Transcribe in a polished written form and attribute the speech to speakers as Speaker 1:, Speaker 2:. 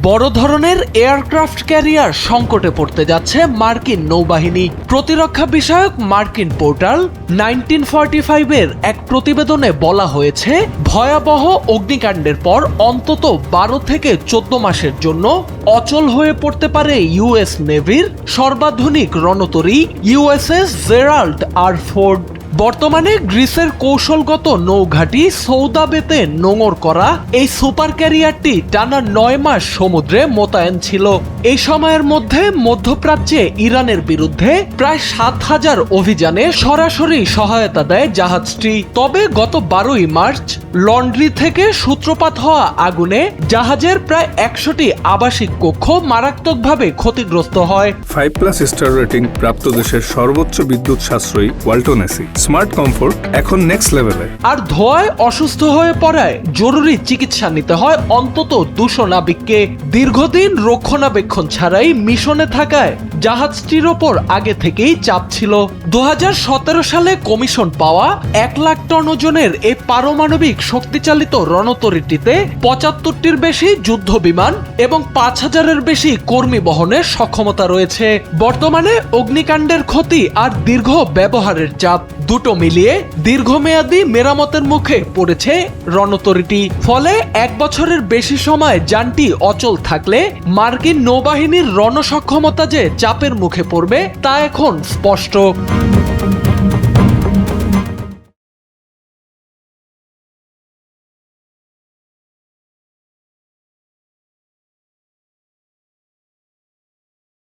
Speaker 1: বড় ধরনের aircraft carrier সংকটে পড়তে যাচ্ছে মার্কিন নৌবাহিনী। প্রতিরক্ষা বিষয়ক মার্কিন পোর্টাল 1945-এর এক প্রতিবেদনে বলা হয়েছে, ভয়াবহ অগ্নিকাণ্ডের পর অন্তত 12 থেকে 14 মাসের জন্য অচল হয়ে পড়তে পারে ইউএস নেভির সর্বাধুনিক রণতরী ইউএসএস জেরাল্ড আর ফোর্ড। বর্তমানে গ্রিসের কৌশলগত নৌঘাঁটি সৌদাবেতে নোঙর করা এই সুপার ক্যারিয়ারটি টানা 9 মাস সমুদ্রে মোতায়েন ছিল। এই সময়ের মধ্যে মধ্যপ্রাচ্যে ইরানের বিরুদ্ধে প্রায় 7,000 অভিযানে সরাসরি সহায়তা দেয় জাহাজটি। তবে গত 12ই মার্চ লন্ড্রি থেকে সূত্রপাত হওয়া আগুনে জাহাজের প্রায় 100টি আবাসিক কক্ষ মারাত্মকভাবে ক্ষতিগ্রস্ত হয়।
Speaker 2: 5+ স্টার রেটিং প্রাপ্ত দেশের সর্বোচ্চ বিদ্যুৎ সাশ্রয়ী ওয়ালটন এসি। স্মার্ট কমফোর্ট এখন নেক্সট লেভেলে।
Speaker 1: আর ধোঁয়ায় অসুস্থ হয়ে পড়ায় জরুরি চিকিৎসা নিতে হয় অন্তত 200 নাবিককে। দীর্ঘদিন রক্ষণাবেক্ষণ ছাড়াই মিশনে থাকায় জাহাজটির ওপর আগে থেকেই চাপ ছিল। 2017 সালে কমিশন পাওয়া 1 লাখ টন ওজনের এই পারমাণবিক শক্তিচালিত রণতরীটিতে 75টির বেশি যুদ্ধ বিমান এবং 5000-এর বেশি কর্মী বহনের সক্ষমতা রয়েছে। বর্তমানে অগ্নিকাণ্ডের ক্ষতি আর দীর্ঘ ব্যবহারের চাপ দুটো মিলিয়ে দীর্ঘমেয়াদী মেরামতের মুখে পড়েছে রণতরীটি। ফলে 1 বছরের বেশি সময় যানটি অচল থাকলে মার্কিন নৌবাহিনীর রণসক্ষমতা যে চাপের মুখে পড়বে তা এখন স্পষ্ট।